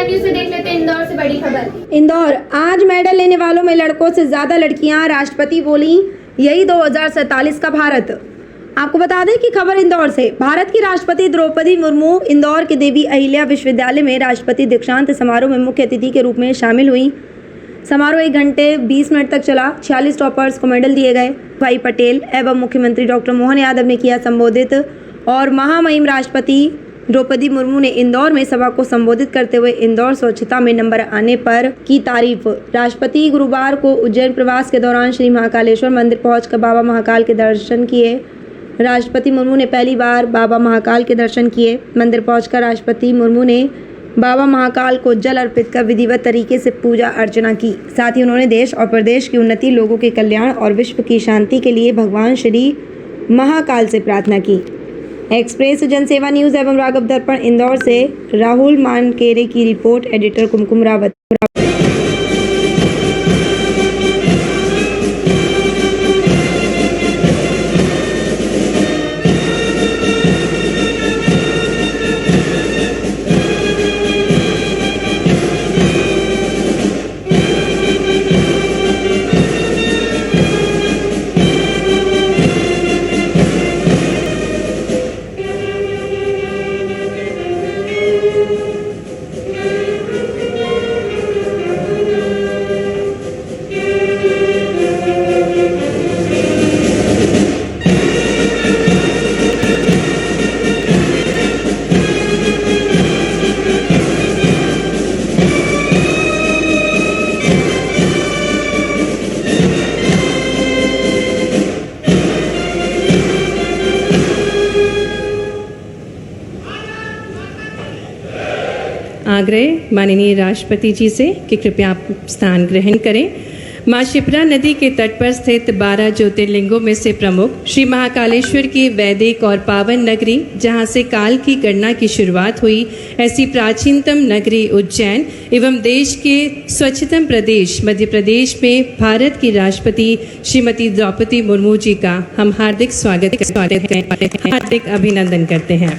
News से देख लेते हैं इंदौर से बड़ी खबर। इंदौर, आज मेडल लेने वालों में लड़कों से ज्यादा लड़कियां। राष्ट्रपति बोली, यही 2047 का भारत। आपको बता दें कि खबर इंदौर से। भारत की राष्ट्रपति द्रौपदी मुर्मू इंदौर के देवी अहिल्या विश्वविद्यालय में राष्ट्रपति दीक्षांत समारोह में मुख्य अतिथि के रूप में शामिल हुई। समारोह 1 घंटे 20 मिनट तक चला। 46 टॉपर्स को मेडल दिए गए। भाई पटेल एवं मुख्यमंत्री डॉक्टर मोहन यादव ने किया संबोधित और महामहिम राष्ट्रपति द्रौपदी मुर्मू ने इंदौर में सभा को संबोधित करते हुए इंदौर स्वच्छता में नंबर आने पर की तारीफ। राष्ट्रपति गुरुवार को उज्जैन प्रवास के दौरान श्री महाकालेश्वर मंदिर पहुंचकर बाबा महाकाल के दर्शन किए। राष्ट्रपति मुर्मू ने पहली बार बाबा महाकाल के दर्शन किए। मंदिर पहुंचकर राष्ट्रपति मुर्मू ने बाबा महाकाल को जल अर्पित कर विधिवत तरीके से पूजा अर्चना की। साथ ही उन्होंने देश और प्रदेश की उन्नति, लोगों के कल्याण और विश्व की शांति के लिए भगवान श्री महाकाल से प्रार्थना की। एक्सप्रेस जनसेवा न्यूज एवं राघव दर्पण इंदौर से राहुल मानकेरे की रिपोर्ट। एडिटर कुमकुम रावत। आग्रह माननीय राष्ट्रपति जी से कि कृपया आप स्थान ग्रहण करें। माँ शिप्रा नदी के तट पर स्थित 12 ज्योतिर्लिंगों में से प्रमुख श्री महाकालेश्वर की वैदिक और पावन नगरी, जहाँ से काल की गणना की शुरुआत हुई, ऐसी प्राचीनतम नगरी उज्जैन एवं देश के स्वच्छतम प्रदेश मध्य प्रदेश में भारत की राष्ट्रपति श्रीमती द्रौपदी मुर्मू जी का हम हार्दिक हार्दिक अभिनंदन करते हैं।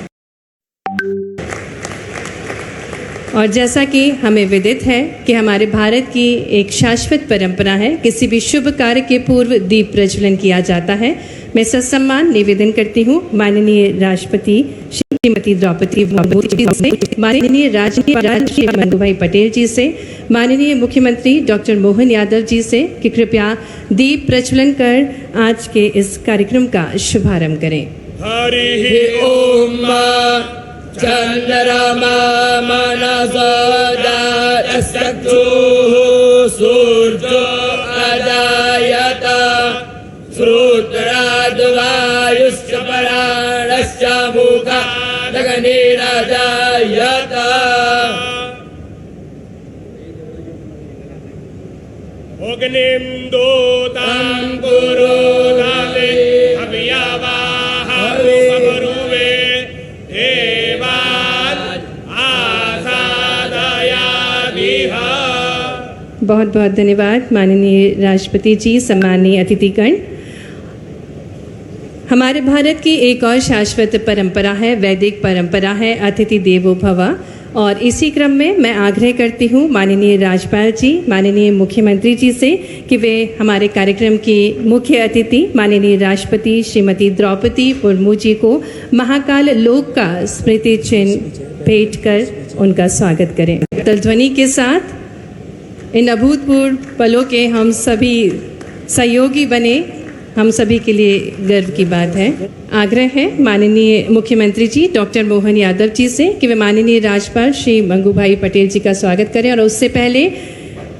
और जैसा कि हमें विदित है कि हमारे भारत की एक शाश्वत परंपरा है, किसी भी शुभ कार्य के पूर्व दीप प्रज्वलन किया जाता है। मैं ससम्मान निवेदन करती हूँ माननीय राष्ट्रपति श्रीमती द्रौपदी मुर्मू जी से, माननीय राष्ट्रपति मंगूभाई पटेल जी से, माननीय मुख्यमंत्री डॉक्टर मोहन यादव जी से कि कृपया दीप प्रज्वलन कर आज के इस कार्यक्रम का शुभारंभ करें। हरि ओम चंद्रमा मनसोदारचक्षुः सूर्यो अजायत श्रोत्राद्वायुश्च प्राणश्च मुखादग्निरजायत। अग्निं दूतं कुरु धावे हव्यवाहरुपमरुवे बहुत बहुत धन्यवाद माननीय राष्ट्रपति जी, सम्मानीय अतिथिगण। हमारे भारत की एक और शाश्वत परंपरा है, वैदिक परंपरा है, अतिथि देवो भव। और इसी क्रम में मैं आग्रह करती हूँ माननीय राज्यपाल जी, माननीय मुख्यमंत्री जी से कि वे हमारे कार्यक्रम की मुख्य अतिथि माननीय राष्ट्रपति श्रीमती द्रौपदी मुर्मू जी को महाकाल लोक का स्मृति चिन्ह भेंट कर उनका स्वागत करें। तलध्वनि के साथ इन अभूतपूर्व पलों के हम सभी सहयोगी बने, हम सभी के लिए गर्व की बात है। आग्रह है माननीय मुख्यमंत्री जी डॉक्टर मोहन यादव जी से कि वे माननीय राज्यपाल श्री मंगूभाई पटेल जी का स्वागत करें। और उससे पहले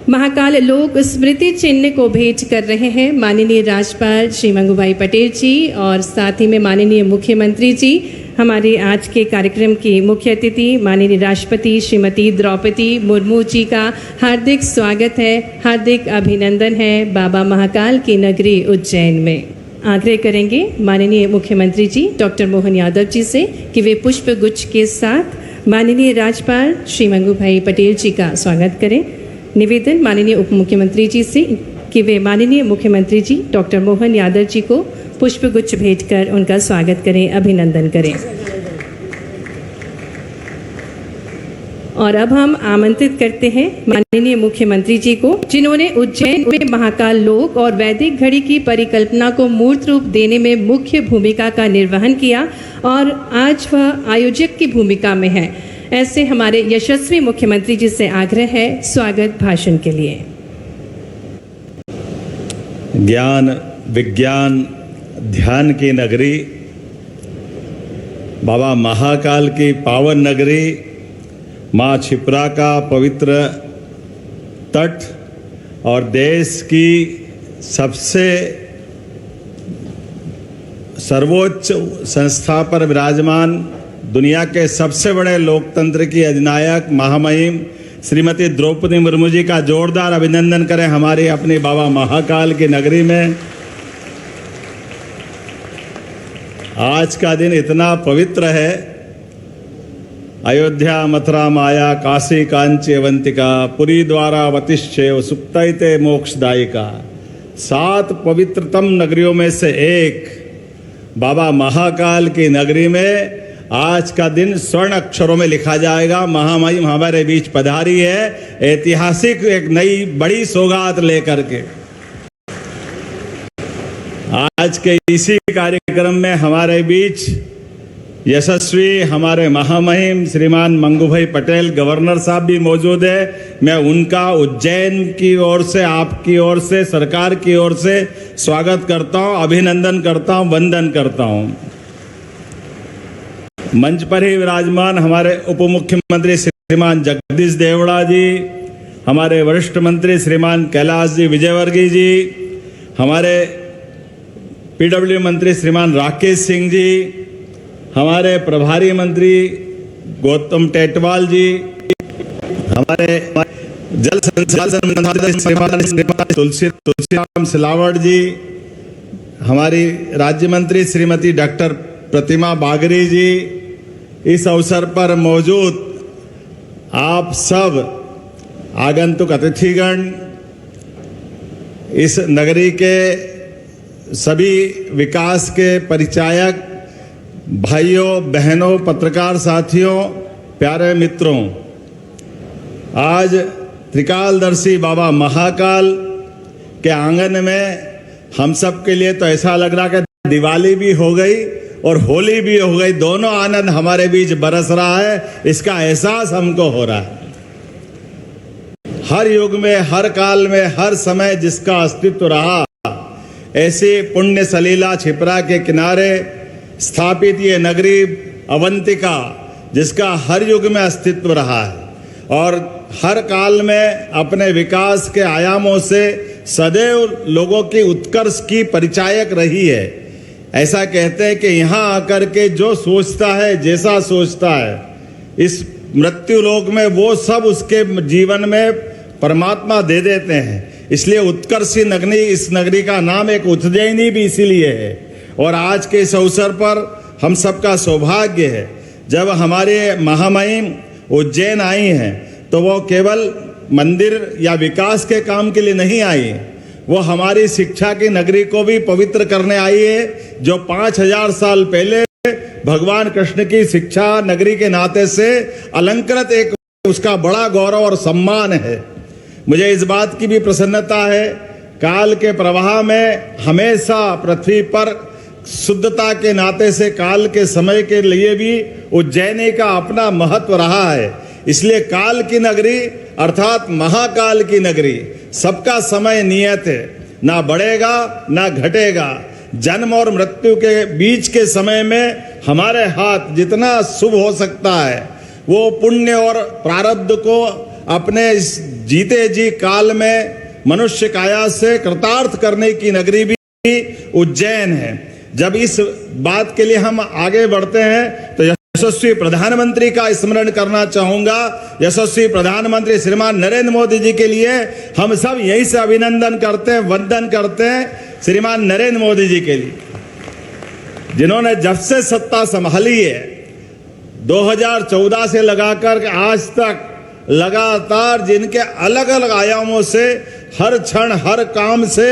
महाकाल लोक स्मृति चिन्ह को भेंट कर रहे हैं माननीय राज्यपाल श्री मंगूभाई पटेल जी और साथ ही में माननीय मुख्यमंत्री जी। हमारे आज के कार्यक्रम की मुख्य अतिथि माननीय राष्ट्रपति श्रीमती द्रौपदी मुर्मू जी का हार्दिक स्वागत है, हार्दिक अभिनंदन है बाबा महाकाल की नगरी उज्जैन में। आग्रह करेंगे माननीय मुख्यमंत्री जी डॉक्टर मोहन यादव जी से कि वे पुष्प गुच्छ के साथ माननीय राज्यपाल श्री मंगूभाई पटेल जी का स्वागत करें। निवेदन माननीय उप मुख्यमंत्री जी से कि वे माननीय मुख्यमंत्री जी डॉक्टर मोहन यादव जी को पुष्पगुच्छ भेंटकर उनका स्वागत करें, अभिनंदन करें। और अब हम आमंत्रित करते हैं माननीय मुख्यमंत्री जी को, जिन्होंने उज्जैन में महाकाल लोक और वैदिक घड़ी की परिकल्पना को मूर्त रूप देने में मुख्य भूमिका का निर्वहन किया और आज वह आयोजक की भूमिका में है। ऐसे हमारे यशस्वी मुख्यमंत्री जी से आग्रह है स्वागत भाषण के लिए। ज्ञान विज्ञान ध्यान की नगरी, बाबा महाकाल की पावन नगरी, माँ क्षिप्रा का पवित्र तट और देश की सबसे सर्वोच्च संस्था पर विराजमान दुनिया के सबसे बड़े लोकतंत्र की अधिनायक महामहिम श्रीमती द्रौपदी मुर्मू जी का जोरदार अभिनंदन करें हमारी अपनी बाबा महाकाल की नगरी में। आज का दिन इतना पवित्र है। अयोध्या मथुरा माया काशी कांची अवंतिका पुरी द्वारा वतिष्ठेव सुप्तैते मोक्षदायिका, 7 पवित्रतम नगरियों में से एक बाबा महाकाल की नगरी में आज का दिन स्वर्ण अक्षरों में लिखा जाएगा। महामहिम हमारे बीच पधारी है, ऐतिहासिक एक नई बड़ी सौगात लेकर के। आज के इसी कार्यक्रम में हमारे बीच यशस्वी हमारे महामहिम श्रीमान मंगूभाई पटेल गवर्नर साहब भी मौजूद है। मैं उनका उज्जैन की ओर से, आपकी ओर से, सरकार की ओर से स्वागत करता हूं, अभिनंदन करता हूं, वंदन करता हूं। मंच पर ही विराजमान हमारे उप मुख्यमंत्री श्रीमान जगदीश देवड़ा जी, हमारे वरिष्ठ मंत्री श्रीमान कैलाश जी विजयवर्गीय जी, हमारे पीडब्ल्यू मंत्री श्रीमान राकेश सिंह जी, हमारे प्रभारी मंत्री गौतम टेटवाल जी, हमारे जल संसाधन मंत्री श्रीमान तुलसीराम सिलावट जी, हमारी राज्य मंत्री श्रीमती डॉक्टर प्रतिमा बागरी जी, इस अवसर पर मौजूद आप सब आगंतुक अतिथिगण, इस नगरी के सभी विकास के परिचायक भाइयों बहनों, पत्रकार साथियों, प्यारे मित्रों, आज त्रिकालदर्शी बाबा महाकाल के आंगन में हम सब के लिए तो ऐसा लग रहा कि दिवाली भी हो गई और होली भी हो गई, दोनों आनंद हमारे बीच बरस रहा है। इसका एहसास हमको हो रहा है। हर युग में, हर काल में, हर समय जिसका अस्तित्व रहा, ऐसी पुण्य सलीला क्षिप्रा के किनारे स्थापित ये नगरी अवंतिका, जिसका हर युग में अस्तित्व रहा है और हर काल में अपने विकास के आयामों से सदैव लोगों की उत्कर्ष की परिचायक रही है। ऐसा कहते हैं कि यहाँ आकर के जो सोचता है, जैसा सोचता है, इस मृत्यु लोक में वो सब उसके जीवन में परमात्मा दे देते हैं। इसलिए उत्कर्षी नगरी, इस नगरी का नाम एक उज्जैनी भी इसीलिए है। और आज के इस अवसर पर हम सबका सौभाग्य है, जब हमारे महामहिम उज्जैन आई हैं तो वो केवल मंदिर या विकास के काम के लिए नहीं आई, वो हमारी शिक्षा की नगरी को भी पवित्र करने आई है, जो 5000 साल पहले भगवान कृष्ण की शिक्षा नगरी के नाते से अलंकृत एक उसका बड़ा गौरव और सम्मान है। मुझे इस बात की भी प्रसन्नता है, काल के प्रवाह में हमेशा पृथ्वी पर शुद्धता के नाते से काल के समय के लिए भी उज्जैनी का अपना महत्व रहा है। इसलिए काल की नगरी अर्थात महाकाल की नगरी, सबका समय नियत है, ना बढ़ेगा ना घटेगा। जन्म और मृत्यु के बीच के समय में हमारे हाथ जितना शुभ हो सकता है, वो पुण्य और प्रारब्ध को अपने इस जीते जी काल में मनुष्य काया से कृतार्थ करने की नगरी भी उज्जैन है। जब इस बात के लिए हम आगे बढ़ते हैं तो यशस्वी प्रधानमंत्री का स्मरण करना चाहूंगा। यशस्वी प्रधानमंत्री श्रीमान नरेंद्र मोदी जी के लिए हम सब यहीं से अभिनंदन करते हैं, वंदन करते हैं श्रीमान नरेंद्र मोदी जी के लिए, जिन्होंने जब से सत्ता संभाली है 2014 से लगाकर आज तक लगातार जिनके अलग अलग आयामों से हर क्षण हर काम से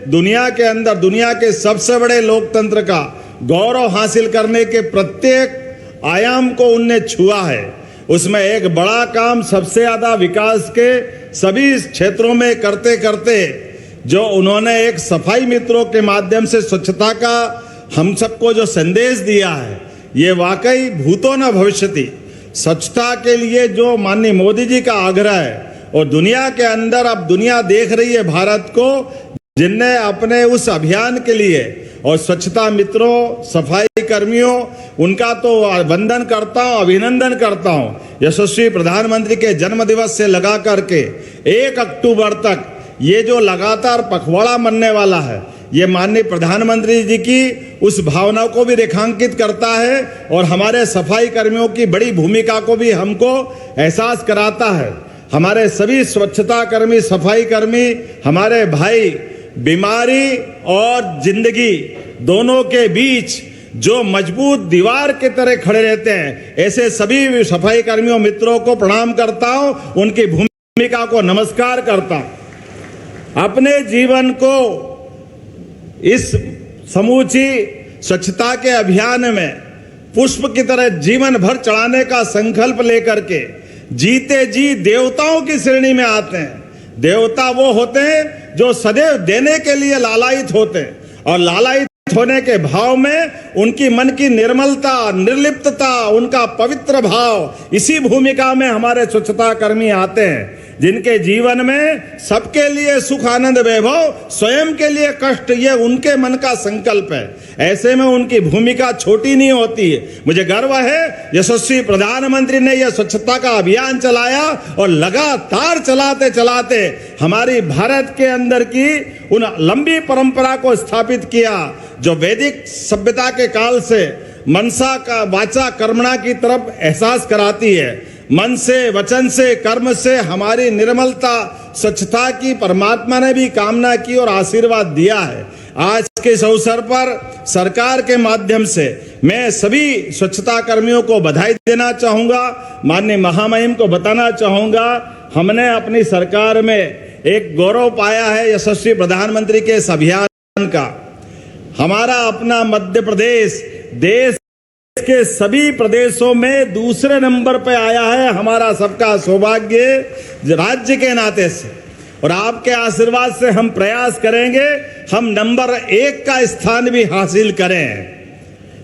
दुनिया के अंदर दुनिया के सबसे बड़े लोकतंत्र का गौरव हासिल करने के प्रत्येक आयाम को उनने छुआ है। उसमें एक बड़ा काम सबसे ज्यादा विकास के सभी क्षेत्रों में करते करते जो उन्होंने एक सफाई मित्रों के माध्यम से स्वच्छता का हम सबको जो संदेश दिया है, ये वाकई भूतो न भविष्यति। स्वच्छता के लिए जो माननीय मोदी जी का आग्रह है, और दुनिया के अंदर अब दुनिया देख रही है भारत को, जिनने अपने उस अभियान के लिए और स्वच्छता मित्रों, सफाई कर्मियों, उनका तो वंदन करता हूं, अभिनंदन करता हूं। यशस्वी प्रधानमंत्री के जन्म दिवस से लगा करके 1 अक्टूबर तक ये जो लगातार पखवाड़ा मनने वाला है, ये माननीय प्रधानमंत्री जी की उस भावना को भी रेखांकित करता है और हमारे सफाई कर्मियों की बड़ी भूमिका को भी हमको एहसास कराता है। हमारे सभी स्वच्छता कर्मी, सफाई कर्मी, हमारे भाई बीमारी और जिंदगी दोनों के बीच जो मजबूत दीवार के तरह खड़े रहते हैं, ऐसे सभी सफाई कर्मियों मित्रों को प्रणाम करता हूं, उनकी भूमिका को नमस्कार करता हूं। अपने जीवन को इस समूची स्वच्छता के अभियान में पुष्प की तरह जीवन भर चढ़ाने का संकल्प लेकर के जीते जी देवताओं की श्रेणी में आते हैं। देवता वो होते हैं जो सदैव देने के लिए लालायित होते हैं, और लालायित होने के भाव में उनकी मन की निर्मलता, निर्लिप्तता, उनका पवित्र भाव, इसी भूमिका में हमारे स्वच्छता कर्मी आते हैं, जिनके जीवन में सबके लिए सुख आनंद वैभव, स्वयं के लिए कष्ट, ये उनके मन का संकल्प है। ऐसे में उनकी भूमिका छोटी नहीं होती है। मुझे गर्व है यशस्वी प्रधानमंत्री ने यह स्वच्छता का अभियान चलाया और लगातार चलाते चलाते हमारी भारत के अंदर की उन लंबी परंपरा को स्थापित किया जो वैदिक सभ्यता के काल से मनसा का वाचा कर्मणा की तरफ एहसास कराती है। मन से, वचन से, कर्म से हमारी निर्मलता, स्वच्छता की परमात्मा ने भी कामना की और आशीर्वाद दिया है। आज के इस अवसर पर सरकार के माध्यम से मैं सभी स्वच्छता कर्मियों को बधाई देना चाहूंगा। माननीय महामहिम को बताना चाहूंगा, हमने अपनी सरकार में एक गौरव पाया है यशस्वी प्रधानमंत्री के इस अभियान का। हमारा अपना मध्य प्रदेश देश के सभी प्रदेशों में दूसरे नंबर पे आया है। हमारा सबका सौभाग्य राज्य के नाते से, और आपके आशीर्वाद से हम प्रयास करेंगे हम नंबर 1 का स्थान भी हासिल करें।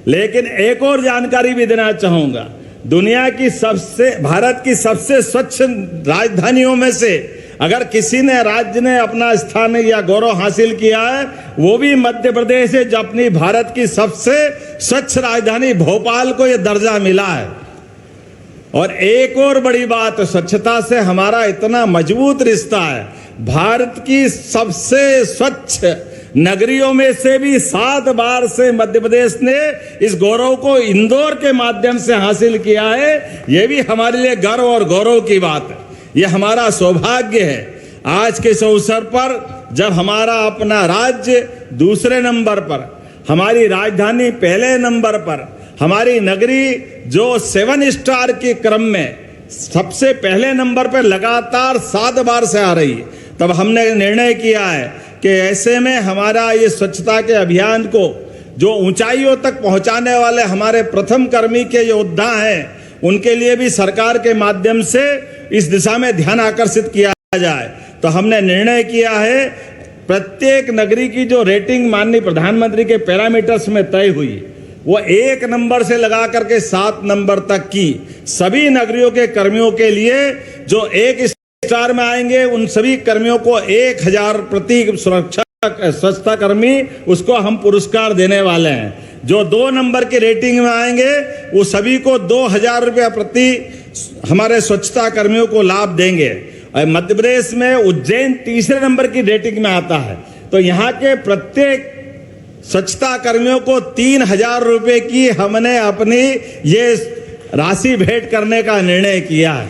लेकिन एक और जानकारी भी देना चाहूंगा, दुनिया की भारत की सबसे स्वच्छ राजधानियों में से अगर किसी ने राज्य ने अपना स्थान या गौरव हासिल किया है, वो भी मध्य प्रदेश है, जो अपनी भारत की सबसे स्वच्छ राजधानी भोपाल को यह दर्जा मिला है। और एक और बड़ी बात, स्वच्छता से हमारा इतना मजबूत रिश्ता है। भारत की सबसे स्वच्छ नगरियों में से भी 7 बार से मध्य प्रदेश ने इस गौरव को इंदौर के माध्यम से हासिल किया है। यह भी हमारे लिए गर्व और गौरव की बात है। यह हमारा सौभाग्य है। आज के इस अवसर पर जब हमारा अपना राज्य दूसरे नंबर पर, हमारी राजधानी पहले नंबर पर, हमारी नगरी जो 7 स्टार के क्रम में सबसे पहले नंबर पर लगातार 7 बार से आ रही है, तब हमने निर्णय किया है कि ऐसे में हमारा ये स्वच्छता के अभियान को जो ऊंचाइयों तक पहुंचाने वाले हमारे प्रथम कर्मी के योद्धा हैं, उनके लिए भी सरकार के माध्यम से इस दिशा में ध्यान आकर्षित किया जाए। तो हमने निर्णय किया है प्रत्येक नगरी की जो रेटिंग माननीय प्रधानमंत्री के पैरामीटर्स में तय हुई, वो 1 नंबर से लगा करके 7 नंबर तक की सभी नगरियों के कर्मियों के लिए जो 1 स्टार में आएंगे, उन सभी कर्मियों को 1000 प्रति सुरक्षा स्वच्छता कर्मी उसको हम पुरस्कार देने वाले हैं। जो 2 नंबर की रेटिंग में आएंगे वो सभी को 2000 रुपया प्रति हमारे स्वच्छता कर्मियों को लाभ देंगे। और मध्य प्रदेश में उज्जैन तीसरे नंबर की रेटिंग में आता है, तो यहाँ के प्रत्येक स्वच्छता कर्मियों को 3000 रुपए की हमने अपनी ये राशि भेंट करने का निर्णय किया है,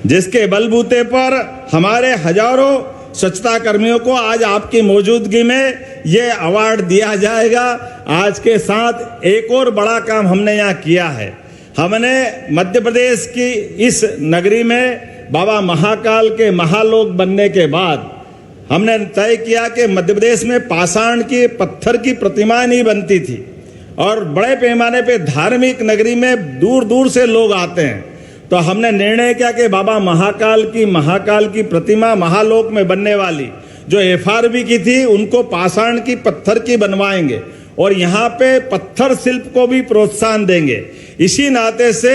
जिसके बलबूते पर हमारे हजारों स्वच्छता कर्मियों को आज आपकी मौजूदगी में ये अवार्ड दिया जाएगा। आज के साथ एक और बड़ा काम हमने यहाँ किया है। हमने मध्य प्रदेश की इस नगरी में बाबा महाकाल के महालोक बनने के बाद हमने तय किया कि मध्य प्रदेश में पाषाण की, पत्थर की प्रतिमा नहीं बनती थी, और बड़े पैमाने पे धार्मिक नगरी में दूर दूर से लोग आते हैं। तो हमने निर्णय किया कि बाबा महाकाल की प्रतिमा महालोक में बनने वाली जो FRB की थी उनको पाषाण की पत्थर की बनवाएंगे और यहाँ पे पत्थर शिल्प को भी प्रोत्साहन देंगे। इसी नाते से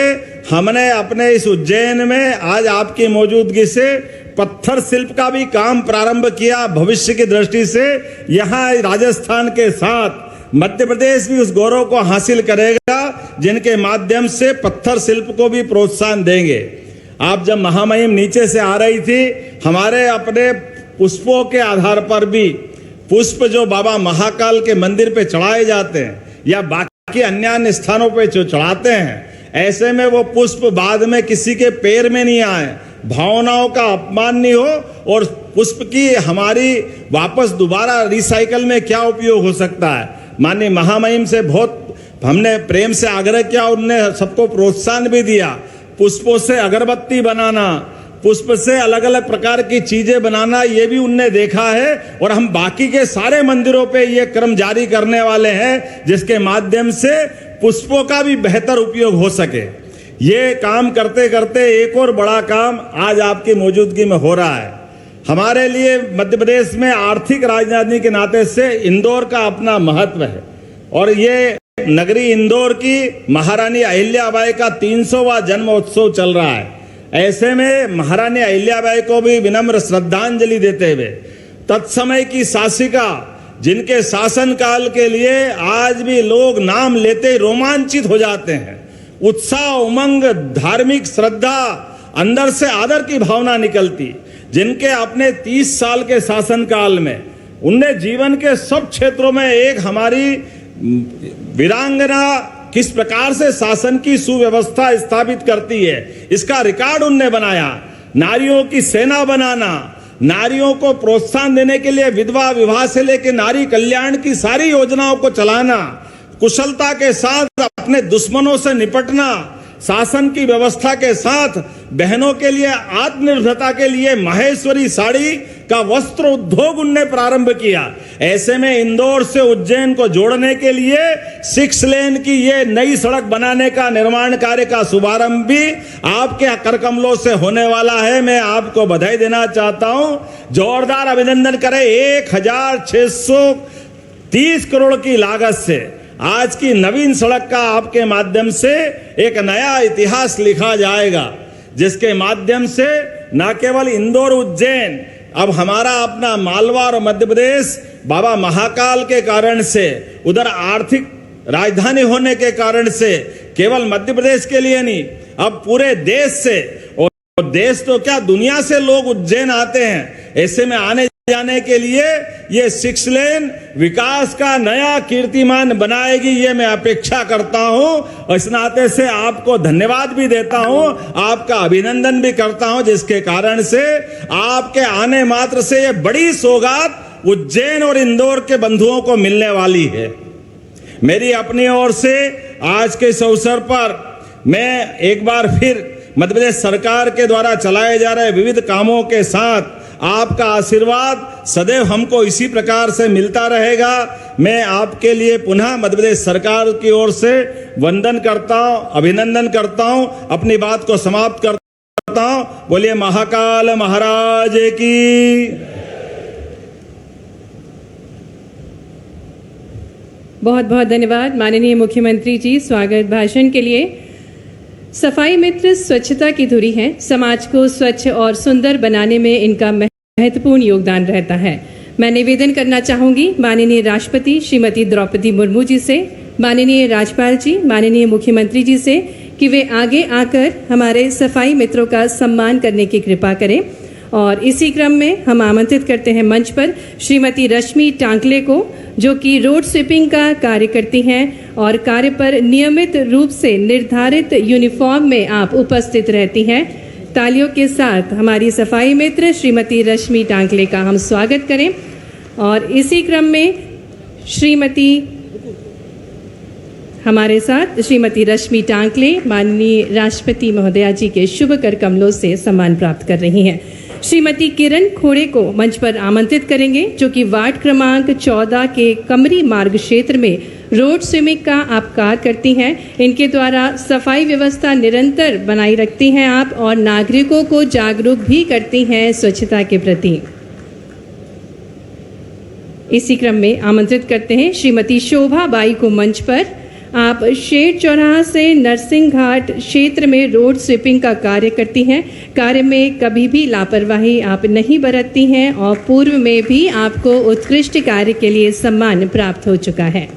हमने अपने इस उज्जैन में आज आपकी मौजूदगी से पत्थर शिल्प का भी काम प्रारंभ किया। भविष्य की दृष्टि से यहाँ राजस्थान के साथ मध्य प्रदेश भी उस गौरव को हासिल करेगा जिनके माध्यम से पत्थर शिल्प को भी प्रोत्साहन देंगे। आप जब महामहिम नीचे से आ रही थी, हमारे अपने पुष्पों के आधार पर भी पुष्प जो बाबा महाकाल के मंदिर पे चढ़ाए जाते हैं या बाकी अन्य स्थानों पे जो चढ़ाते हैं, ऐसे में वो पुष्प बाद में किसी के पैर में नहीं आए, भावनाओं का अपमान नहीं हो और पुष्प की हमारी वापस दोबारा रिसाइकल में क्या उपयोग हो सकता है। माननीय महामहिम से बहुत हमने प्रेम से आग्रह किया, उनने सबको प्रोत्साहन भी दिया। पुष्पों से अगरबत्ती बनाना, पुष्प से अलग अलग प्रकार की चीजें बनाना, ये भी उनने देखा है और हम बाकी के सारे मंदिरों पे ये क्रम जारी करने वाले हैं जिसके माध्यम से पुष्पों का भी बेहतर उपयोग हो सके। ये काम करते करते एक और बड़ा काम आज आपकी मौजूदगी में हो रहा है। हमारे लिए मध्य प्रदेश में आर्थिक राजधानी के नाते से इंदौर का अपना महत्व है और ये नगरी इंदौर की महारानी अहिल्याबाई का 300वां जन्मोत्सव चल रहा है। ऐसे में महारानी अहिल्याबाई को भी विनम्र श्रद्धांजलि देते हुए तत्समय की शासिका जिनके शासनकाल के लिए आज भी लोग नाम लेते रोमांचित हो जाते हैं, उत्साह उमंग धार्मिक श्रद्धा अंदर से आदर की भावना निकलती, जिनके अपने 30 साल के शासनकाल में उनने जीवन के सब क्षेत्रों में एक हमारी वीरांगना किस प्रकार से शासन की सुव्यवस्था स्थापित करती है इसका रिकॉर्ड उनने बनाया। नारियों की सेना बनाना, नारियों को प्रोत्साहन देने के लिए विधवा विवाह से लेकर नारी कल्याण की सारी योजनाओं को चलाना, कुशलता के साथ अपने दुश्मनों से निपटना, शासन की व्यवस्था के साथ बहनों के लिए आत्मनिर्भरता के लिए माहेश्वरी साड़ी का वस्त्र उद्योग उनने प्रारंभ किया। ऐसे में इंदौर से उज्जैन को जोड़ने के लिए 6 लेन की ये नई सड़क बनाने का निर्माण कार्य का शुभारंभ भी आपके करकमलों से होने वाला है। मैं आपको बधाई देना चाहता हूं, जोरदार अभिनंदन करें। 1630 करोड़ की लागत से आज की नवीन सड़क का आपके माध्यम से एक नया इतिहास लिखा जाएगा, जिसके माध्यम से न केवल इंदौर उज्जैन, अब हमारा अपना मालवा और मध्य प्रदेश बाबा महाकाल के कारण से, उधर आर्थिक राजधानी होने के कारण से केवल मध्य प्रदेश के लिए नहीं, अब पूरे देश से, और देश तो क्या दुनिया से लोग उज्जैन आते हैं। ऐसे में आने जाने के लिए ये 6 लेन विकास का नया कीर्तिमान बनाएगी, ये मैं अपेक्षा करता हूं और इस नाते से आपको धन्यवाद भी देता हूं, आपका अभिनंदन भी करता हूं, जिसके कारण से आपके आने मात्र से ये बड़ी सौगात उज्जैन और इंदौर के बंधुओं को मिलने वाली है। मेरी अपनी ओर से आज के इस अवसर पर मैं एक बार फिर मध्य प्रदेश सरकार के द्वारा चलाए जा रहे विविध कामों के साथ आपका आशीर्वाद सदैव हमको इसी प्रकार से मिलता रहेगा। मैं आपके लिए पुनः मध्य प्रदेश सरकार की ओर से वंदन करता हूं, अभिनंदन करता हूं, अपनी बात को समाप्त करता हूं। बोलिए महाकाल महाराज की। बहुत बहुत धन्यवाद माननीय मुख्यमंत्री जी स्वागत भाषण के लिए। सफाई मित्र स्वच्छता की धुरी हैं, समाज को स्वच्छ और सुंदर बनाने में इनका महत्वपूर्ण योगदान रहता है। मैं निवेदन करना चाहूँगी माननीय राष्ट्रपति श्रीमती द्रौपदी मुर्मू जी से, माननीय राज्यपाल जी, माननीय मुख्यमंत्री जी से कि वे आगे आकर हमारे सफाई मित्रों का सम्मान करने की कृपा करें। और इसी क्रम में हम आमंत्रित करते हैं मंच पर श्रीमती रश्मि टांकले को, जो कि रोड स्वीपिंग का कार्य करती हैं और कार्य पर नियमित रूप से निर्धारित यूनिफॉर्म में आप उपस्थित रहती हैं। तालियों के साथ हमारी सफाई मित्र श्रीमती रश्मि टांकले का हम स्वागत करें। और इसी क्रम में हमारे साथ श्रीमती रश्मि टांकले माननीय राष्ट्रपति महोदया जी के शुभ कर कमलों से सम्मान प्राप्त कर रही हैं। श्रीमती किरण खोड़े को मंच पर आमंत्रित करेंगे, जो कि वार्ड क्रमांक 14 के कमरी मार्ग क्षेत्र में रोड स्वीमिंग का आप कार्य करती हैं। इनके द्वारा सफाई व्यवस्था निरंतर बनाई रखती हैं आप, और नागरिकों को जागरूक भी करती हैं स्वच्छता के प्रति। इसी क्रम में आमंत्रित करते हैं श्रीमती शोभा बाई को मंच पर। आप शेर चौराहा से नरसिंह घाट क्षेत्र में रोड स्वीपिंग का कार्य करती हैं। कार्य में कभी भी लापरवाही आप नहीं बरतती हैं, और पूर्व में भी आपको उत्कृष्ट कार्य के लिए सम्मान प्राप्त हो चुका है।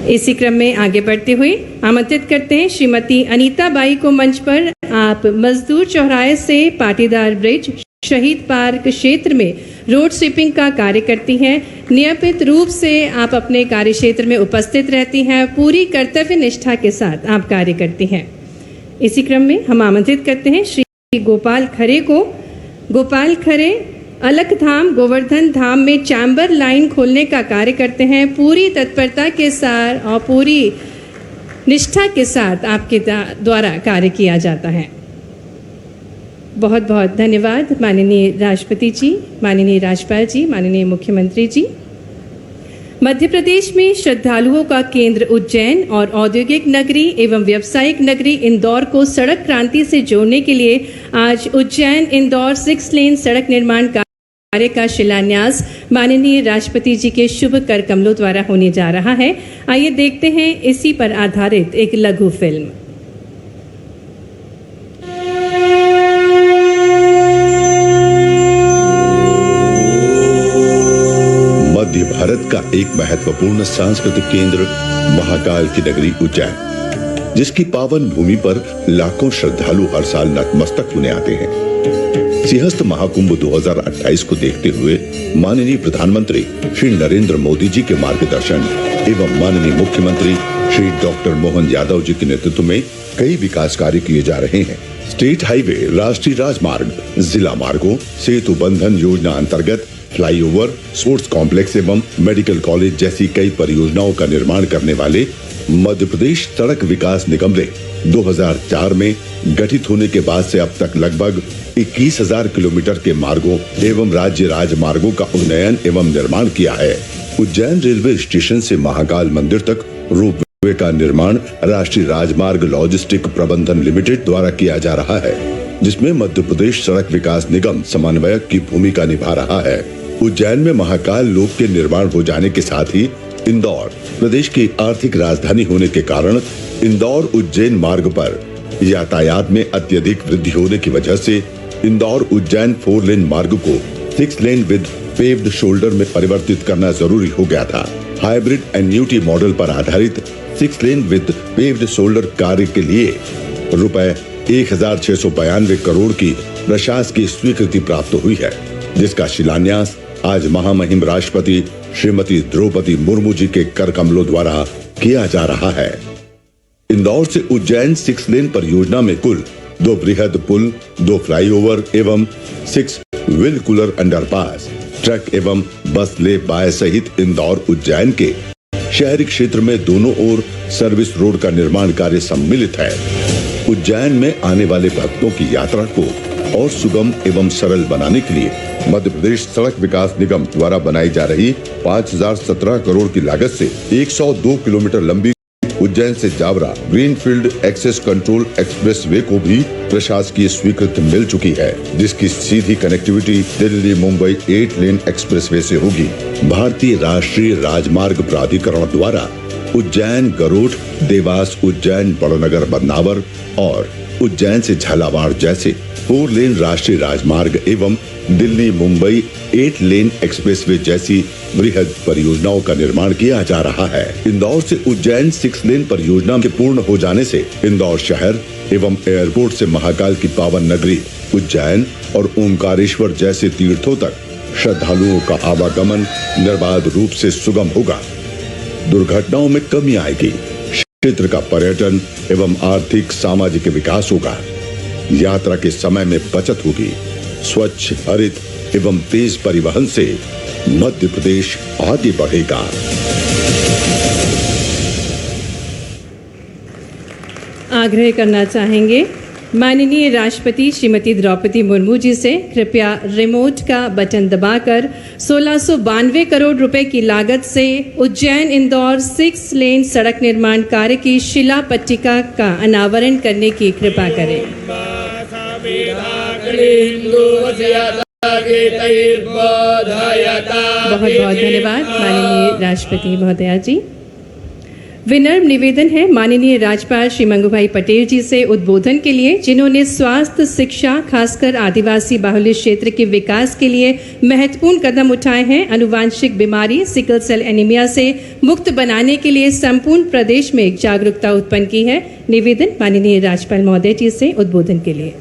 इसी क्रम में आगे बढ़ते हुए आमंत्रित करते हैं श्रीमती अनीता बाई को मंच पर। आप मजदूर चौराहे से पाटीदार ब्रिज शहीद पार्क क्षेत्र में रोड स्वीपिंग का कार्य करती हैं। नियमित रूप से आप अपने कार्य क्षेत्र में उपस्थित रहती हैं। पूरी कर्तव्य निष्ठा के साथ आप कार्य करती हैं। इसी क्रम में हम आमंत्रित करते हैं श्री गोपाल खरे को। गोपाल खरे अलख धाम गोवर्धन धाम में चैम्बर लाइन खोलने का कार्य करते हैं। पूरी तत्परता के साथ और पूरी निष्ठा के साथ आपके द्वारा कार्य किया जाता है। बहुत बहुत धन्यवाद माननीय राष्ट्रपति जी, माननीय राज्यपाल जी, माननीय मुख्यमंत्री जी। मध्य प्रदेश में श्रद्धालुओं का केंद्र उज्जैन और औद्योगिक नगरी एवं व्यावसायिक नगरी इंदौर को सड़क क्रांति से जोड़ने के लिए आज उज्जैन इंदौर 6 लेन सड़क निर्माण कार्य का शिलान्यास माननीय राष्ट्रपति जी के शुभ कर कमलों द्वारा होने जा रहा है। आइए देखते हैं इसी पर आधारित एक लघु फिल्म। मध्य भारत का एक महत्वपूर्ण सांस्कृतिक केंद्र महाकाल की नगरी उज्जैन, जिसकी पावन भूमि पर लाखों श्रद्धालु हर साल नतमस्तक होने आते हैं। सिंहस्थ महाकुंभ 2028 को देखते हुए माननीय प्रधानमंत्री श्री नरेंद्र मोदी जी के मार्गदर्शन एवं माननीय मुख्यमंत्री श्री डॉक्टर मोहन यादव जी के नेतृत्व में कई विकास कार्य किए जा रहे हैं। स्टेट हाईवे, राष्ट्रीय राजमार्ग, जिला मार्गों, सेतु बंधन योजना अंतर्गत फ्लाईओवर, स्पोर्ट्स कॉम्प्लेक्स एवं मेडिकल कॉलेज जैसी कई परियोजनाओं का निर्माण करने वाले मध्य प्रदेश सड़क विकास निगम ने 2004 में गठित होने के बाद से अब तक लगभग 21,000 किलोमीटर के मार्गों एवं राज्य राजमार्गों का उन्नयन एवं निर्माण किया है। उज्जैन रेलवे स्टेशन से महाकाल मंदिर तक रोपवे का निर्माण राष्ट्रीय राजमार्ग लॉजिस्टिक प्रबंधन लिमिटेड द्वारा किया जा रहा है, जिसमें मध्य प्रदेश सड़क विकास निगम समन्वयक की भूमिका निभा रहा है। उज्जैन में महाकाल लोक के निर्माण हो जाने के साथ ही इंदौर प्रदेश की आर्थिक राजधानी होने के कारण इंदौर उज्जैन मार्ग पर यातायात में अत्यधिक वृद्धि होने की वजह से इंदौर उज्जैन 4 लेन मार्ग को 6 लेन विद पेव्ड शोल्डर में परिवर्तित करना जरूरी हो गया था। हाइब्रिड एन्युटी मॉडल पर आधारित 6 लेन विद पेव्ड शोल्डर कार्य के लिए रुपए 1692 करोड़ की प्रशासकीय स्वीकृति प्राप्त हुई है, जिसका शिलान्यास आज महामहिम राष्ट्रपति श्रीमती द्रौपदी मुर्मू जी के कर कमलों द्वारा किया जा रहा है। इंदौर से उज्जैन 6 लेन परियोजना में कुल 2 बृहद पुल, 2 फ्लाईओवर एवं 6 व्हीलकुलर अंडरपास, ट्रक एवं बस ले बाय सहित इंदौर उज्जैन के शहरी क्षेत्र में दोनों ओर सर्विस रोड का निर्माण कार्य सम्मिलित है। उज्जैन में आने वाले भक्तों की यात्रा को और सुगम एवं सरल बनाने के लिए मध्य प्रदेश सड़क विकास निगम द्वारा बनाई जा रही 5017 करोड़ की लागत से 102 किलोमीटर लंबी उज्जैन से Jawra greenfield access control expressway को भी प्रशासकीय स्वीकृति मिल चुकी है, जिसकी सीधी connectivity Delhi Mumbai 8 lane expressway से होगी। भारतीय राष्ट्रीय राजमार्ग प्राधिकरण द्वारा उज्जैन गरुड़, देवास उज्जैन बड़नगर बदनावर और उज्जैन से झालावाड़ जैसे 4 लेन राष्ट्रीय राजमार्ग एवं दिल्ली मुंबई 8 लेन एक्सप्रेसवे जैसी बृहद परियोजनाओं का निर्माण किया जा रहा है। इंदौर से उज्जैन 6 लेन परियोजना के पूर्ण हो जाने से इंदौर शहर एवं एयरपोर्ट से महाकाल की पावन नगरी उज्जैन और ओमकारेश्वर जैसे तीर्थों तक श्रद्धालुओं का आवागमन निर्बाध रूप से सुगम होगा। दुर्घटनाओं में कमी आएगी, क्षेत्र का पर्यटन एवं आर्थिक सामाजिक विकास होगा, यात्रा के समय में बचत होगी। स्वच्छ, हरित एवं तेज परिवहन से मध्य प्रदेश आगे बढ़ेगा। आग्रह करना चाहेंगे माननीय राष्ट्रपति श्रीमती द्रौपदी मुर्मू जी से कृपया रिमोट का बटन दबाकर 1692 करोड़ रुपए की लागत से उज्जैन इंदौर 6 लेन सड़क निर्माण कार्य की शिला पट्टिका का अनावरण करने की कृपा करें। बहुत बहुत धन्यवाद माननीय राष्ट्रपति महोदया जी। विनम्र निवेदन है माननीय राज्यपाल श्री मंगूभाई पटेल जी से उद्बोधन के लिए, जिन्होंने स्वास्थ्य शिक्षा खासकर आदिवासी बाहुल्य क्षेत्र के विकास के लिए महत्वपूर्ण कदम उठाए हैं। अनुवांशिक बीमारी सिकल सेल एनीमिया से मुक्त बनाने के लिए संपूर्ण प्रदेश में एक जागरूकता उत्पन्न की है। निवेदन माननीय राज्यपाल महोदय जी से उद्बोधन के लिए।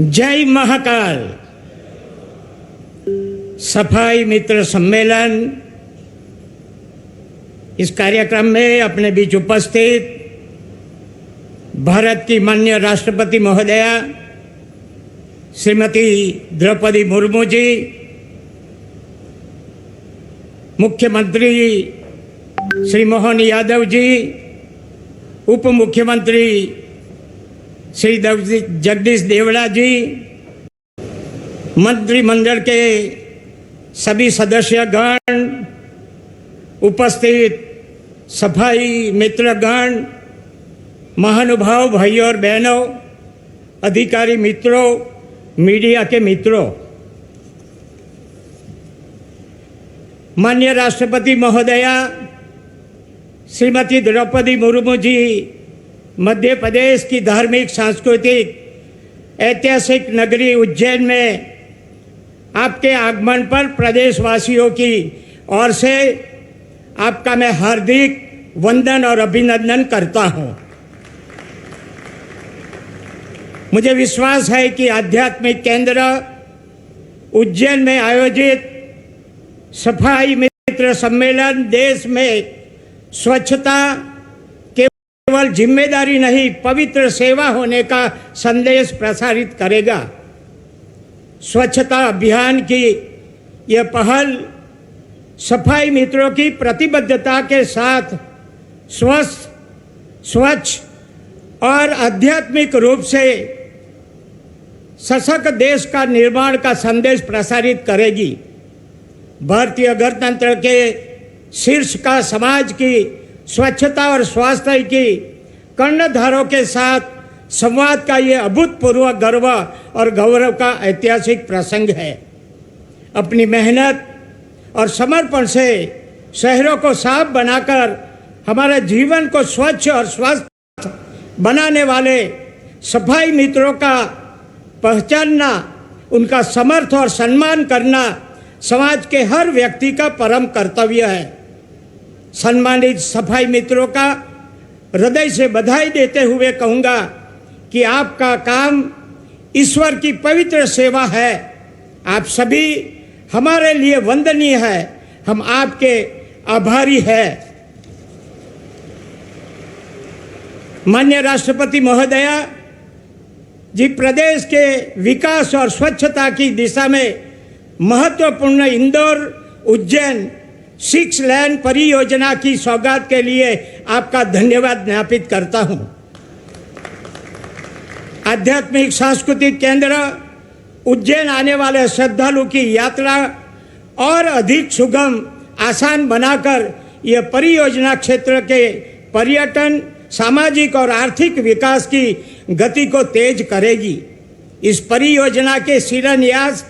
जय महाकाल। सफाई मित्र सम्मेलन, इस कार्यक्रम में अपने बीच उपस्थित भारत की माननीय राष्ट्रपति महोदया श्रीमती द्रौपदी मुर्मू जी, मुख्यमंत्री श्री मोहन यादव जी, उप मुख्यमंत्री श्री जगदीश देवड़ा जी, मंत्रिमंडल के सभी सदस्यगण, उपस्थित सफाई मित्रगण, महानुभाव भाइयों और बहनों, अधिकारी मित्रों, मीडिया के मित्रों, माननीय राष्ट्रपति महोदया श्रीमती द्रौपदी मुर्मू जी मध्य प्रदेश की धार्मिक सांस्कृतिक ऐतिहासिक नगरी उज्जैन में आपके आगमन पर प्रदेशवासियों की ओर से आपका मैं हार्दिक वंदन और अभिनंदन करता हूं। मुझे विश्वास है कि आध्यात्मिक केंद्र उज्जैन में आयोजित सफाई मित्र सम्मेलन देश में स्वच्छता केवल जिम्मेदारी नहीं, पवित्र सेवा होने का संदेश प्रसारित करेगा। स्वच्छता अभियान की यह पहल सफाई मित्रों की प्रतिबद्धता के साथ स्वस्थ, स्वच्छ और आध्यात्मिक रूप से सशक्त देश का निर्माण का संदेश प्रसारित करेगी। भारतीय गणतंत्र के शीर्ष का समाज की स्वच्छता और स्वास्थ्य की कर्णधारों के साथ संवाद का ये अभूतपूर्व गर्व और गौरव का ऐतिहासिक प्रसंग है। अपनी मेहनत और समर्पण से शहरों को साफ बनाकर हमारे जीवन को स्वच्छ और स्वस्थ बनाने वाले सफाई मित्रों का पहचानना, उनका समर्थ और सम्मान करना समाज के हर व्यक्ति का परम कर्तव्य है। सम्मानित सफाई मित्रों का हृदय से बधाई देते हुए कहूँगा कि आपका काम ईश्वर की पवित्र सेवा है। आप सभी हमारे लिए वंदनीय है, हम आपके आभारी हैं। माननीय राष्ट्रपति महोदया जी, प्रदेश के विकास और स्वच्छता की दिशा में महत्वपूर्ण इंदौर उज्जैन 6 लेन परियोजना की सौगात के लिए आपका धन्यवाद ज्ञापित करता हूं। आध्यात्मिक सांस्कृतिक केंद्र उज्जैन आने वाले श्रद्धालु की यात्रा और अधिक सुगम, आसान बनाकर यह परियोजना क्षेत्र के पर्यटन, सामाजिक और आर्थिक विकास की गति को तेज करेगी। इस परियोजना के शिलान्यास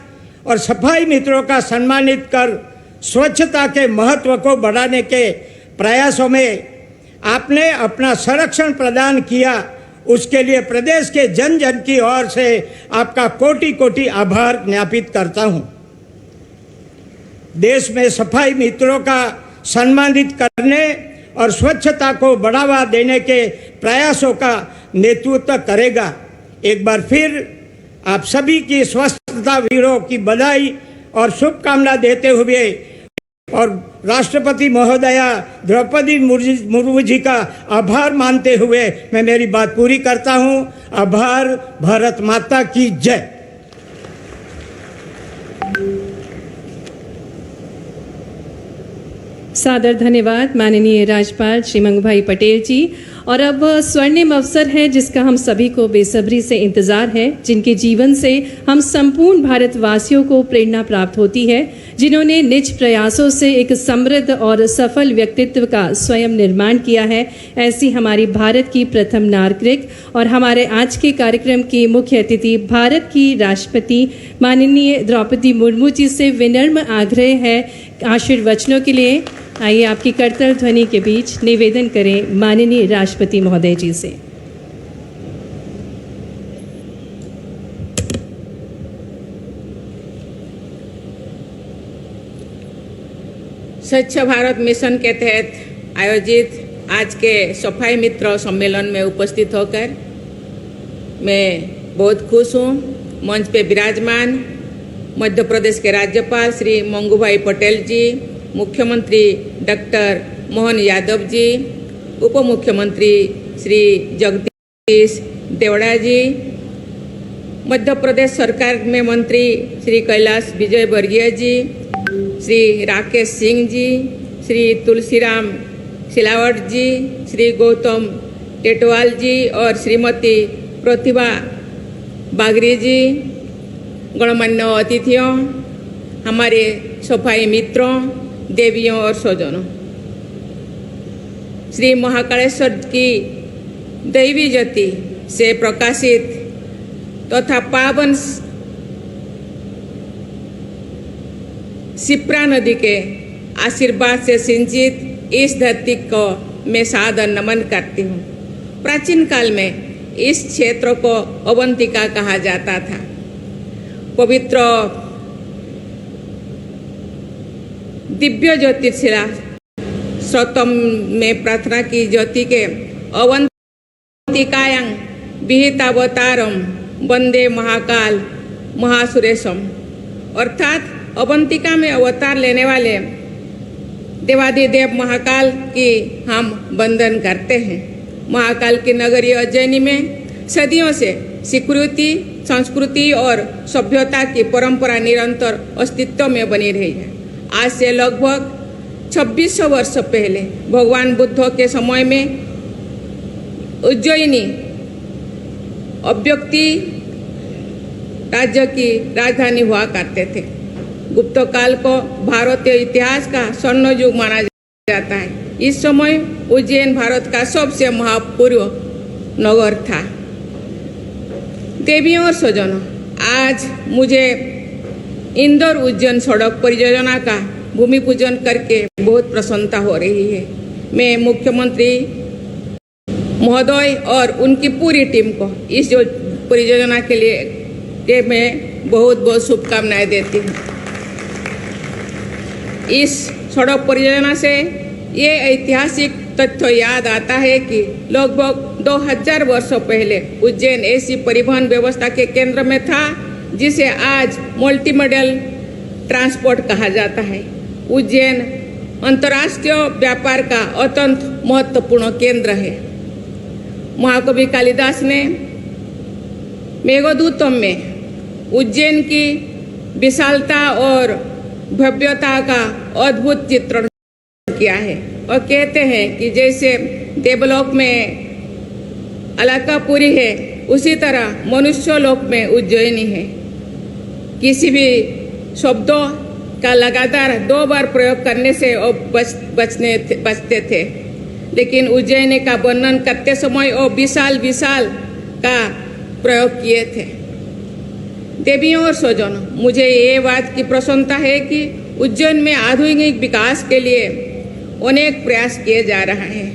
और सफाई मित्रों का सम्मानित कर स्वच्छता के महत्व को बढ़ाने के प्रयासों में आपने अपना संरक्षण प्रदान किया, उसके लिए प्रदेश के जन जन की ओर से आपका कोटि कोटि आभार ज्ञापित करता हूं। देश में सफाई मित्रों का सम्मानित करने और स्वच्छता को बढ़ावा देने के प्रयासों का नेतृत्व करेगा। एक बार फिर आप सभी की स्वच्छता वीरों की बधाई और शुभकामना देते हुए और राष्ट्रपति महोदया द्रौपदी मुर्मू जी का आभार मानते हुए मैं मेरी बात पूरी करता हूं। आभार। भारत माता की जय। सादर धन्यवाद माननीय राज्यपाल श्री मंगूभाई पटेल जी। और अब स्वर्णिम अवसर है जिसका हम सभी को बेसब्री से इंतजार है, जिनके जीवन से हम संपूर्ण भारतवासियों को प्रेरणा प्राप्त होती है, जिन्होंने निज प्रयासों से एक समृद्ध और सफल व्यक्तित्व का स्वयं निर्माण किया है। ऐसी हमारी भारत की प्रथम नागरिक और हमारे आज के कार्यक्रम की मुख्य अतिथि भारत की राष्ट्रपति माननीय द्रौपदी मुर्मू जी से विनम्र आग्रह है आशीर्वचनों के लिए। आइए आपकी करतल ध्वनि के बीच निवेदन करें माननीय राष्ट्रपति महोदय जी से। स्वच्छ भारत मिशन के तहत आयोजित आज के सफाई मित्र सम्मेलन में उपस्थित होकर मैं बहुत खुश हूँ। मंच पे विराजमान मध्य प्रदेश के राज्यपाल श्री मंगूभाई पटेल जी, मुख्यमंत्री डॉक्टर मोहन यादव जी, उप मुख्यमंत्री श्री जगदीश देवड़ा जी, मध्य प्रदेश सरकार में मंत्री श्री कैलाश विजयवर्गीय जी, श्री राकेश सिंह जी, श्री तुलसीराम सिलावट जी, श्री गौतम टेटवाल जी और श्रीमती प्रतिभा बागरी जी, गणमान्य अतिथियों, हमारे सफाई मित्रों, देवियों और स्वजनों, श्री महाकालेश्वर की दैवी ज्योति से प्रकाशित तथा पावन शिप्रा नदी के आशीर्वाद से सिंचित इस धरती को मैं सादर नमन करती हूँ। प्राचीन काल में इस क्षेत्र को अवंतिका कहा जाता था। पवित्र दिव्य ज्योतिषिला श्रोतम में प्रार्थना की ज्योति के अवंतिकायां विहितावतारम वंदे महाकाल महासुरेशम, अर्थात अवंतिका में अवतार लेने वाले देवाधिदेव महाकाल की हम वंदन करते हैं। महाकाल की नगरी उज्जैनी में सदियों से स्वीकृति, संस्कृति और सभ्यता की परंपरा निरंतर अस्तित्व में बनी रही है। आज से लगभग 2600 वर्ष पहले भगवान बुद्ध के समय में उज्जैनी अव्यक्ति राज्य की राजधानी हुआ करते थे। गुप्त काल को भारतीय इतिहास का स्वर्ण युग माना जाता है। इस समय उज्जैन भारत का सबसे महापूर्व नगर था। देवियों और स्वजनों, आज मुझे इंदौर उज्जैन सड़क परियोजना का भूमि पूजन करके बहुत प्रसन्नता हो रही है। मैं मुख्यमंत्री महोदय और उनकी पूरी टीम को इस जो परियोजना के लिए मैं बहुत बहुत शुभकामनाएं देती हूँ। इस सड़क परियोजना से ये ऐतिहासिक तथ्य याद आता है कि लगभग 2000 वर्षों पहले उज्जैन ऐसी परिवहन व्यवस्था के केंद्र में था जिसे आज मल्टीमोडल ट्रांसपोर्ट कहा जाता है। उज्जैन अंतर्राष्ट्रीय व्यापार का अत्यंत महत्वपूर्ण केंद्र है। महाकवि कालिदास ने मेघदूतम में उज्जैन की विशालता और भव्यता का अद्भुत चित्रण किया है और कहते हैं कि जैसे देवलोक में अलकापुरी है, उसी तरह मनुष्य लोक में उज्जैनी है। किसी भी शब्दों का लगातार 2 बार प्रयोग करने से वो बचते थे, लेकिन उज्जैनी का वर्णन करते समय वो विशाल का प्रयोग किए थे। देवियों और स्वजनों, मुझे ये बात की प्रसन्नता है कि उज्जैन में आधुनिक विकास के लिए अनेक प्रयास किए जा रहे हैं।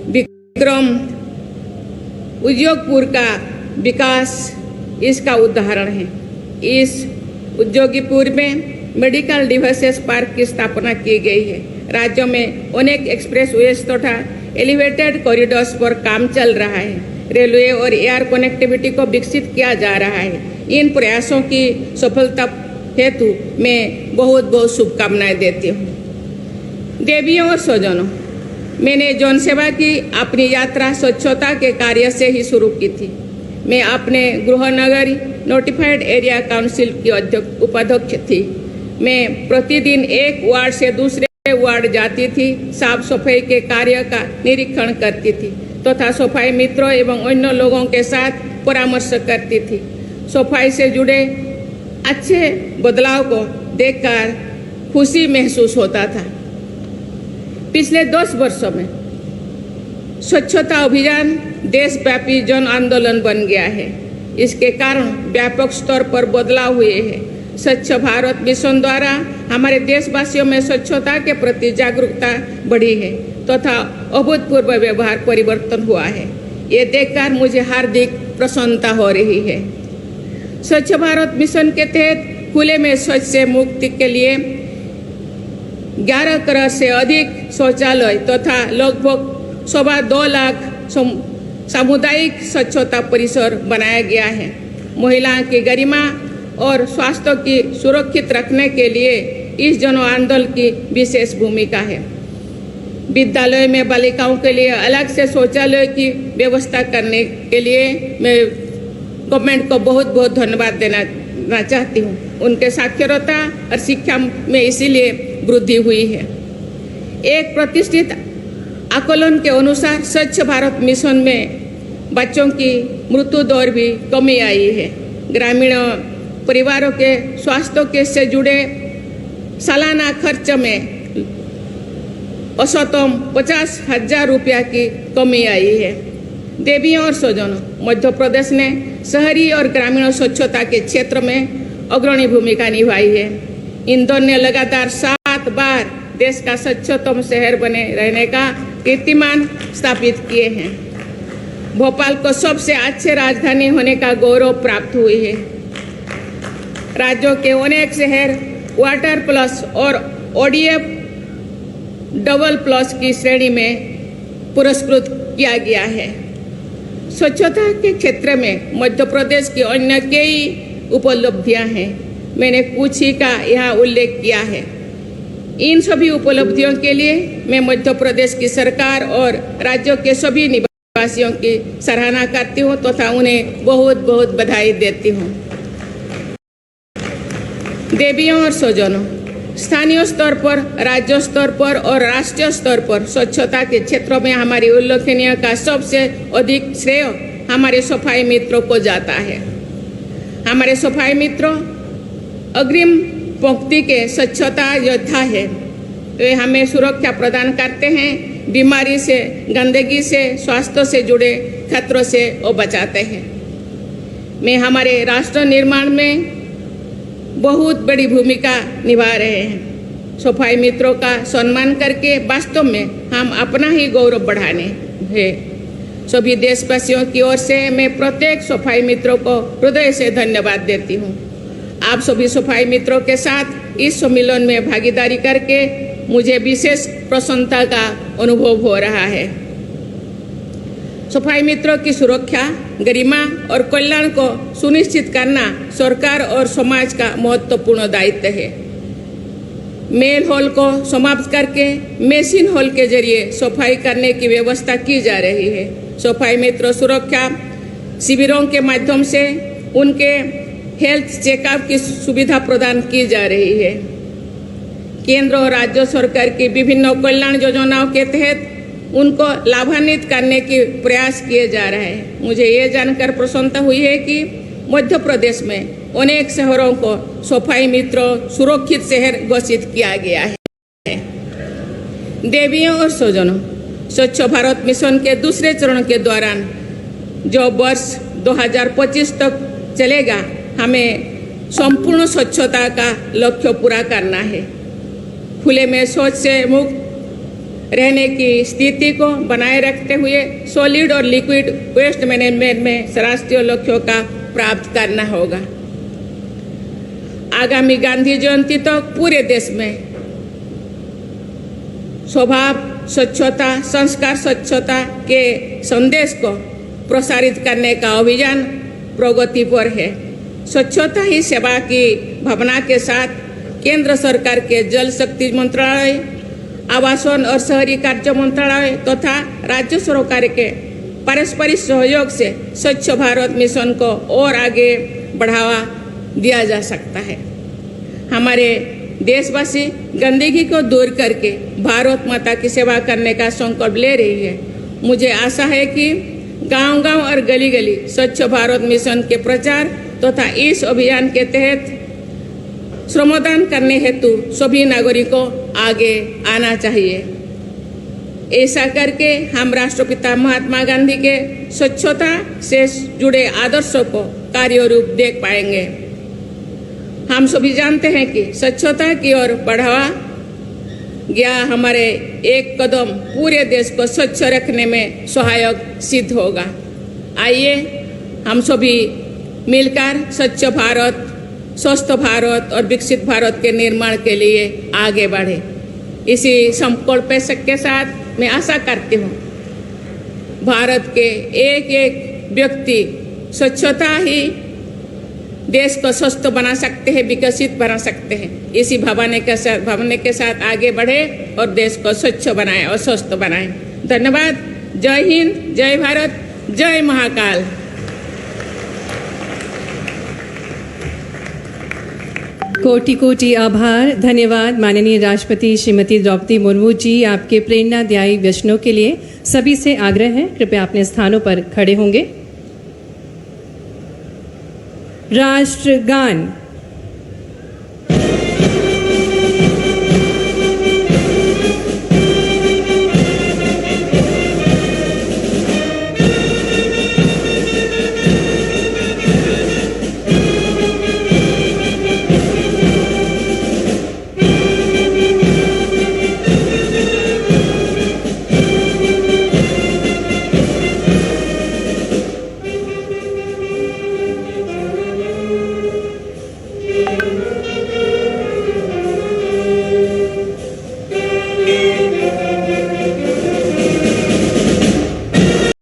विक्रम उद्योगपुर का विकास इसका उदाहरण है। इस उद्योगपुर में मेडिकल डिवाइसेस पार्क की स्थापना की गई है। राज्य में अनेक एक्सप्रेस वेज तथा एलिवेटेड कॉरिडोर्स पर काम चल रहा है। रेलवे और एयर कनेक्टिविटी को विकसित किया जा रहा है। इन प्रयासों की सफलता हेतु मैं बहुत बहुत शुभकामनाएं देती हूँ। देवियों और स्वजनों, मैंने जन सेवा की अपनी यात्रा स्वच्छता के कार्य से ही शुरू की थी। मैं अपने गृह नगरी नोटिफाइड एरिया काउंसिल की उपाध्यक्ष थी। मैं प्रतिदिन एक वार्ड से दूसरे वार्ड जाती थी, साफ सफाई के कार्य का निरीक्षण करती थी तथा सफाई मित्रों एवं अन्य लोगों के साथ परामर्श करती थी। सफाई से जुड़े अच्छे बदलाव को देखकर खुशी महसूस होता था। पिछले 10 वर्षों में स्वच्छता अभियान देशव्यापी जन आंदोलन बन गया है। इसके कारण व्यापक स्तर पर बदलाव हुए हैं। स्वच्छ भारत मिशन द्वारा हमारे देशवासियों में स्वच्छता के प्रति जागरूकता बढ़ी है तथा अभूतपूर्व व्यवहार परिवर्तन हुआ है। ये देखकर मुझे हार्दिक प्रसन्नता हो रही है। स्वच्छ भारत मिशन के तहत खुले में शौच से मुक्ति के लिए 11 करोड़ से अधिक शौचालय तथा लगभग 2.25 लाख सामुदायिक स्वच्छता परिसर बनाया गया है। महिलाओं की गरिमा और स्वास्थ्य की सुरक्षित रखने के लिए इस जन आंदोलन की विशेष भूमिका है। विद्यालय में बालिकाओं के लिए अलग से शौचालय की व्यवस्था करने के लिए मैं गवर्नमेंट को बहुत बहुत धन्यवाद देना चाहती हूँ। उनके साक्षरता और शिक्षा में इसीलिए वृद्धि हुई है। एक प्रतिष्ठित आकलन के अनुसार स्वच्छ भारत मिशन में बच्चों की मृत्यु दर भी कमी आई है। ग्रामीण परिवारों के स्वास्थ्य के से जुड़े सालाना खर्च में औसतन 50,000 रुपया की कमी आई है। देवियों और स्वजनों, मध्य प्रदेश ने शहरी और ग्रामीण स्वच्छता के क्षेत्र में अग्रणी भूमिका निभाई है। इंदौर ने लगातार 7 बार देश का स्वच्छतम शहर बने रहने का कीर्तिमान स्थापित किए हैं। भोपाल को सबसे अच्छे राजधानी होने का गौरव प्राप्त हुई है। राज्यों के अनेक शहर वाटर प्लस और ODF डबल प्लस की श्रेणी में पुरस्कृत किया गया है। स्वच्छता के क्षेत्र में मध्य प्रदेश की अन्य कई उपलब्धियां हैं। मैंने कुछ ही का यहाँ उल्लेख किया है। इन सभी उपलब्धियों के लिए मैं मध्य प्रदेश की सरकार और राज्यों के सभी निवासियों की सराहना करती हूँ तथा उन्हें बहुत बहुत बधाई देती हूँ। देवियों और स्वजनों, स्थानीय स्तर पर, राज्य स्तर पर और राष्ट्रीय स्तर पर स्वच्छता के क्षेत्रों में हमारी उल्लेखनीय का सबसे अधिक श्रेय हमारे सफाई मित्रों को जाता है। हमारे सफाई मित्रों अग्रिम पंक्ति के स्वच्छता योद्धा है। वे हमें सुरक्षा प्रदान करते हैं, बीमारी से, गंदगी से, स्वास्थ्य से जुड़े खतरों से वो बचाते हैं। मैं हमारे राष्ट्र निर्माण में बहुत बड़ी भूमिका निभा रहे हैं। सफाई मित्रों का सम्मान करके वास्तव में हम अपना ही गौरव बढ़ाने हैं। सभी देशवासियों की ओर से मैं प्रत्येक सफाई मित्रों को हृदय से धन्यवाद देती हूँ। आप सभी सफाई मित्रों के साथ इस सम्मेलन में भागीदारी करके मुझे विशेष प्रसन्नता का अनुभव हो रहा है। सफाई मित्रों की सुरक्षा, गरिमा और कल्याण को सुनिश्चित करना सरकार और समाज का महत्वपूर्ण दायित्व है। मेल हॉल को समाप्त करके मेसिन हॉल के जरिए सफाई करने की व्यवस्था की जा रही है। सफाई मित्र सुरक्षा शिविरों के माध्यम से उनके हेल्थ चेकअप की सुविधा प्रदान की जा रही है। केंद्र और राज्य सरकार की विभिन्न कल्याण योजनाओं के तहत उनको लाभान्वित करने के प्रयास किए जा रहे हैं। मुझे ये जानकर प्रसन्नता हुई है कि मध्य प्रदेश में अनेक शहरों को सफाई मित्र सुरक्षित शहर घोषित किया गया है। देवियों और स्वजनों, स्वच्छ भारत मिशन के दूसरे चरण के दौरान जो वर्ष 2025 तक चलेगा, हमें संपूर्ण स्वच्छता का लक्ष्य पूरा करना है। खुले में शौच से मुक्त रहने की स्थिति को बनाए रखते हुए सॉलिड और लिक्विड वेस्ट मैनेजमेंट में राष्ट्रीय लक्ष्यों का प्राप्त करना होगा। आगामी गांधी जयंती तक पूरे देश में स्वभाव स्वच्छता, संस्कार स्वच्छता के संदेश को प्रसारित करने का अभियान प्रगति पर है। स्वच्छता ही सेवा की भावना के साथ केंद्र सरकार के जल शक्ति मंत्रालय, आवासन और शहरी कार्य मंत्रालय तथा राज्य सरकार के पारस्परिक सहयोग से स्वच्छ भारत मिशन को और आगे बढ़ावा दिया जा सकता है। हमारे देशवासी गंदगी को दूर करके भारत माता की सेवा करने का संकल्प ले रही है। मुझे आशा है कि गांव-गांव और गली-गली स्वच्छ भारत मिशन के प्रचार तथा इस अभियान के तहत श्रमदान करने हेतु सभी नागरिकों आगे आना चाहिए। ऐसा करके हम राष्ट्रपिता महात्मा गांधी के स्वच्छता से जुड़े आदर्शों को कार्य रूप देख पाएंगे। हम सभी जानते हैं कि स्वच्छता की ओर बढ़ावा गया हमारे एक कदम पूरे देश को स्वच्छ रखने में सहायक सिद्ध होगा। आइए हम सभी मिलकर स्वच्छ भारत, स्वस्थ भारत और विकसित भारत के निर्माण के लिए आगे बढ़े। इसी संकल्प के साथ मैं आशा करती हूँ भारत के एक एक व्यक्ति स्वच्छता ही देश को स्वस्थ बना सकते हैं, विकसित बना सकते हैं। इसी भावना के साथ आगे बढ़े और देश को स्वच्छ बनाए और स्वस्थ बनाए। धन्यवाद। जय हिंद, जय भारत, जय महाकाल। कोटि कोटि आभार। धन्यवाद माननीय राष्ट्रपति श्रीमती द्रौपदी मुर्मू जी, आपके प्रेरणादायी भाषणों के लिए। सभी से आग्रह है कृपया अपने स्थानों पर खड़े होंगे। राष्ट्रगान।